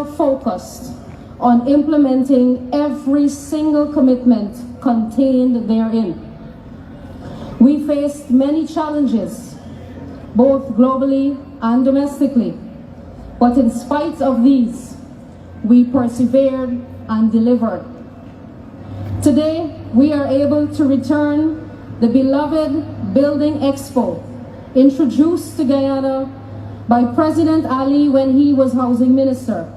focused on implementing every single commitment contained therein. We faced many challenges, both globally and domestically, but in spite of these, we persevered and delivered. Today, we are able to return the beloved Building Expo, introduced to Guyana by President Ali when he was Housing Minister,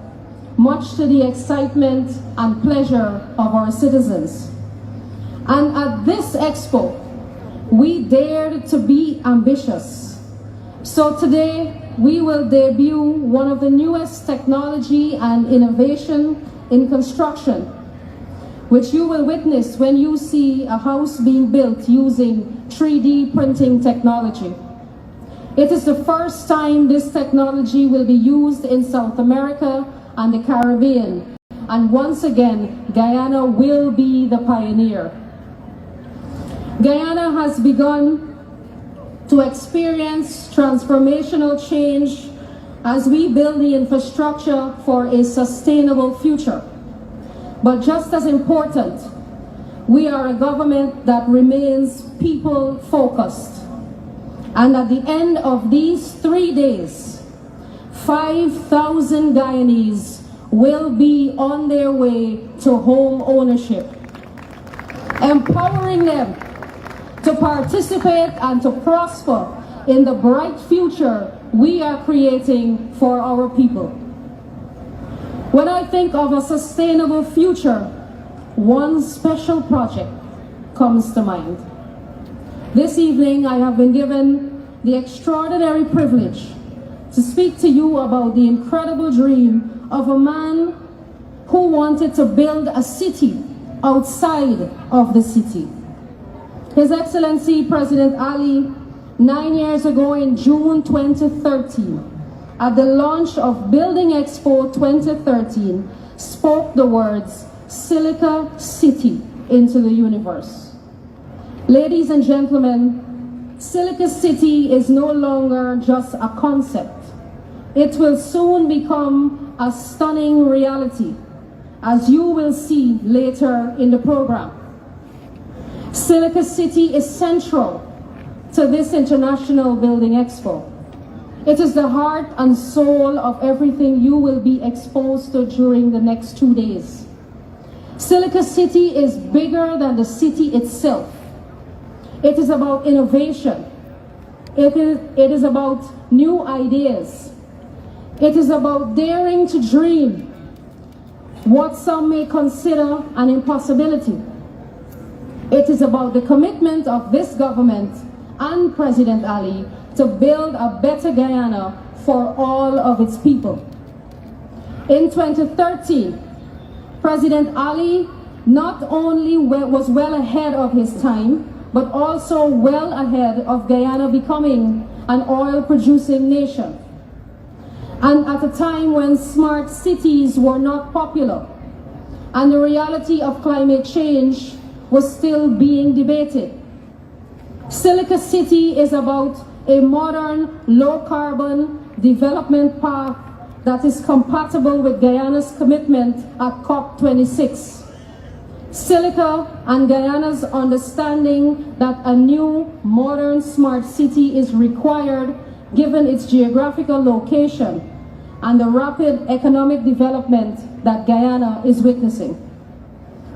much to the excitement and pleasure of our citizens. And at this Expo, we dared to be ambitious. So today, we will debut one of the newest technology and innovation in construction, which you will witness when you see a house being built using 3D printing technology. It is the first time this technology will be used in South America and the Caribbean. And once again, Guyana will be the pioneer. Guyana has begun to experience transformational change as we build the infrastructure for a sustainable future. But just as important, we are a government that remains people-focused. And at the end of these 3 days, 5,000 Guyanese will be on their way to home ownership, empowering them to participate and to prosper in the bright future we are creating for our people. When I think of a sustainable future, one special project comes to mind. This evening, I have been given the extraordinary privilege to speak to you about the incredible dream of a man who wanted to build a city outside of the city. His Excellency President Ali, 9 years ago in June 2013, at the launch of Building Expo 2013, spoke the words, "Silica City," into the universe. Ladies and gentlemen, Silica City is no longer just a concept. It will soon become a stunning reality, as you will see later in the program. Silica City is central to this International Building Expo. It is the heart and soul of everything you will be exposed to during the next 2 days. Silica City is bigger than the city itself. It is about innovation. It is about new ideas. It is about daring to dream what some may consider an impossibility. It is about the commitment of this government and President Ali to build a better Guyana for all of its people. In 2013, President Ali not only was well ahead of his time, but also well ahead of Guyana becoming an oil-producing nation. And at a time when smart cities were not popular, and the reality of climate change was still being debated. Silica City is about a modern, low-carbon development path that is compatible with Guyana's commitment at COP26. Silica and Guyana's understanding that a new, modern, smart city is required given its geographical location and the rapid economic development that Guyana is witnessing.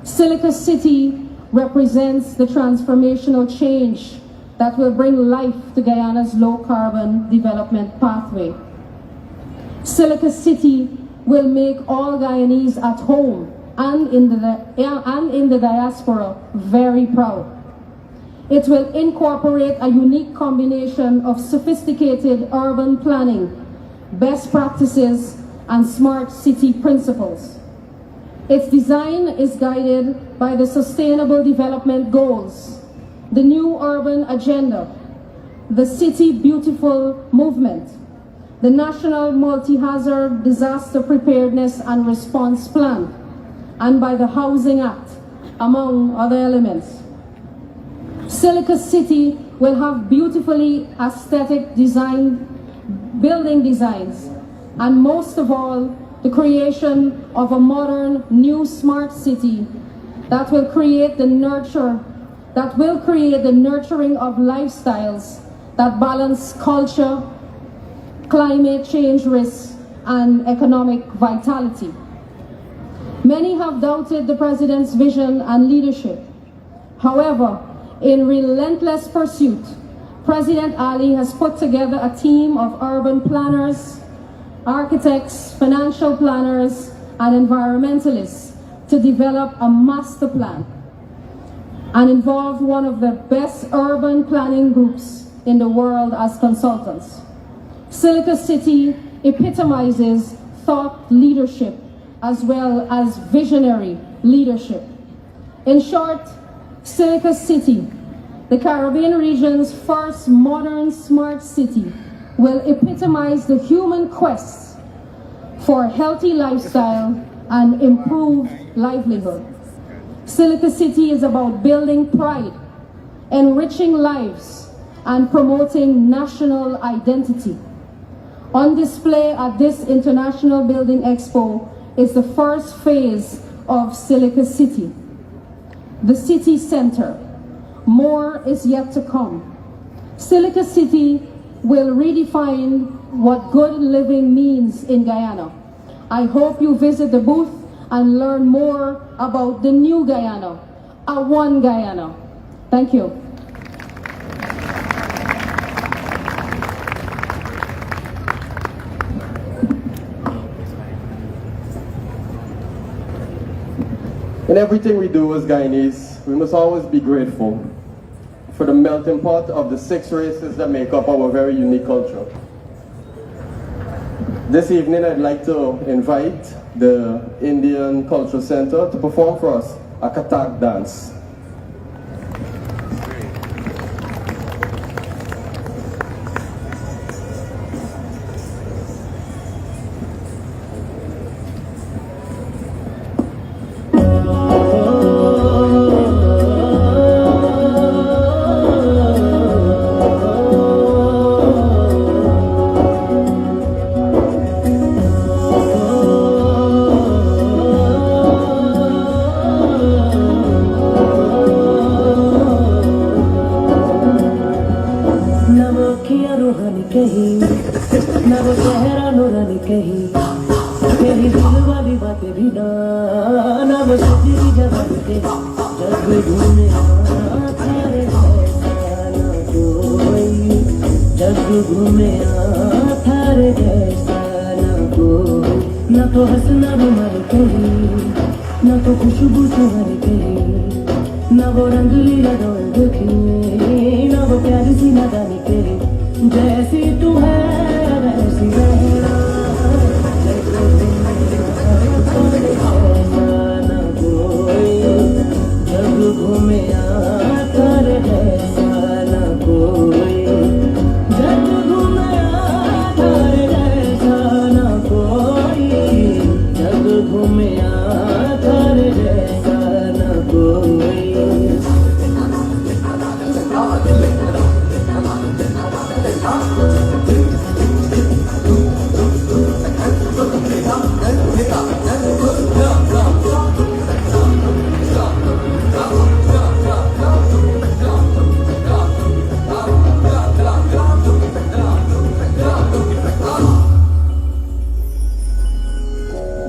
Silica City represents the transformational change that will bring life to Guyana's low-carbon development pathway. Silica City will make all Guyanese at home and in the diaspora very proud. It will incorporate a unique combination of sophisticated urban planning, best practices, and smart city principles. Its design is guided by the Sustainable Development Goals, the New Urban Agenda, the City Beautiful Movement, the National Multi-Hazard Disaster Preparedness and Response Plan, and by the Housing Act, among other elements. Silica City will have beautifully aesthetic building designs, and most of all, the creation of a modern, new smart city that will create the nurturing of lifestyles that balance culture, climate change risks, and economic vitality. Many have doubted the President's vision and leadership. However, in relentless pursuit, President Ali has put together a team of urban planners, architects, financial planners, and environmentalists to develop a master plan and involve one of the best urban planning groups in the world as consultants. Silica City epitomizes thought leadership as well as visionary leadership. In short, Silica City, the Caribbean region's first modern smart city, will epitomize the human quest for healthy lifestyle and improved livelihood. Silica City is about building pride, enriching lives, and promoting national identity. On display at this International Building Expo is the first phase of Silica City, the city center. More is yet to come. Silica City will redefine what good living means in Guyana. I hope you visit the booth and learn more about the new Guyana, a one Guyana. Thank you. In everything we do as Guyanese, we must always be grateful for the melting pot of the 6 races that make up our very unique culture. This evening, I'd like to invite the Indian Cultural Center to perform for us a Kathak dance. ना तो हंसना भी मर कहीं, ना तो खुशबू से हर कहीं, ना वो रंगली यादों दुखी, ना वो प्यारी सी नादानी तेरी, जैसी तू है वैसी रहना, ना कोई जब घूमे आता रहे ना कोई, जब घूमे आता रहे ना कोई, जब घूमे आता रहे ना कोई।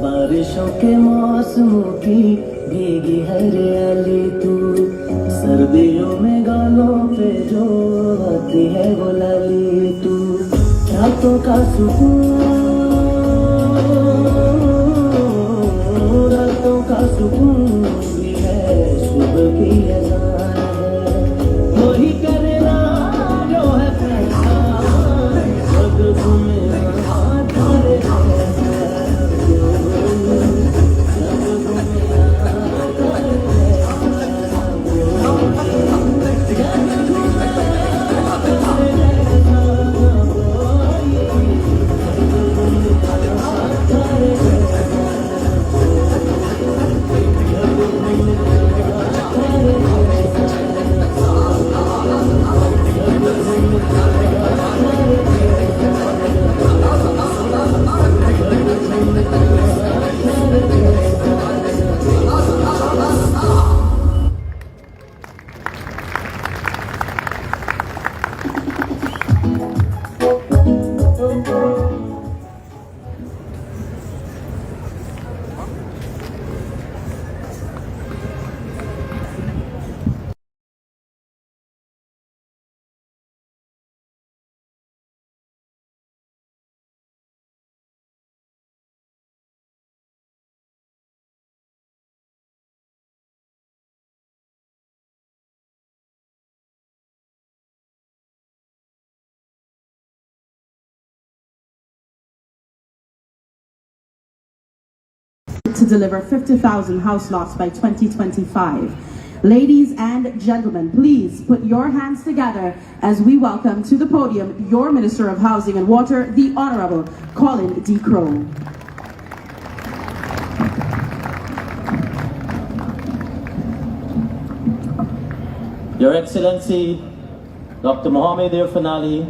बारिशों के मौसमों की भीगी हरियाली तू, सर्दियों में गालों पे जो आती है वो लाली तू, रातों का सुकून, रातों का सुकून भी है, सुबह की अज़ान है, वही करना जो है फैसला, जब तुम्हें target to deliver 50,000 house lots by 2025. Ladies and gentlemen, please put your hands together as we welcome to the podium your Minister of Housing and Water, the Honorable Colin D. Crow. Your Excellency, Dr. Mohamed Irfan Ali,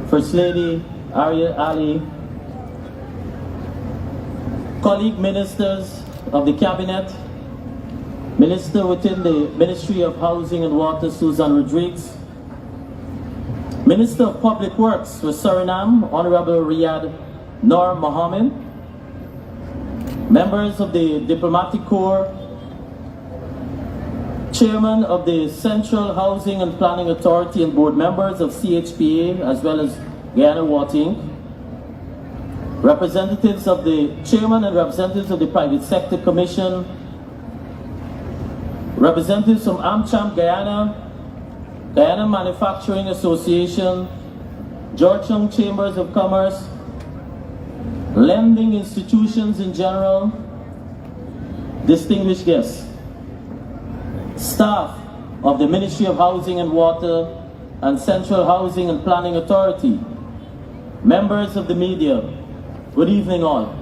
First Lady Arya Ali, colleague ministers of the Cabinet, Minister within the Ministry of Housing and Water, Susan Rodriguez, Minister of Public Works for Suriname, Honorable Riyad Noor Mohammed, members of the Diplomatic Corps, Chairman of the Central Housing and Planning Authority and board members of CHPA as well as Guyana Water Inc., representatives of the Chairman and representatives of the Private Sector Commission, representatives from AmCham Guyana, Guyana Manufacturing Association, Georgetown Chambers of Commerce, lending institutions in general, distinguished guests, staff of the Ministry of Housing and Water and Central Housing and Planning Authority, members of the media, good evening all.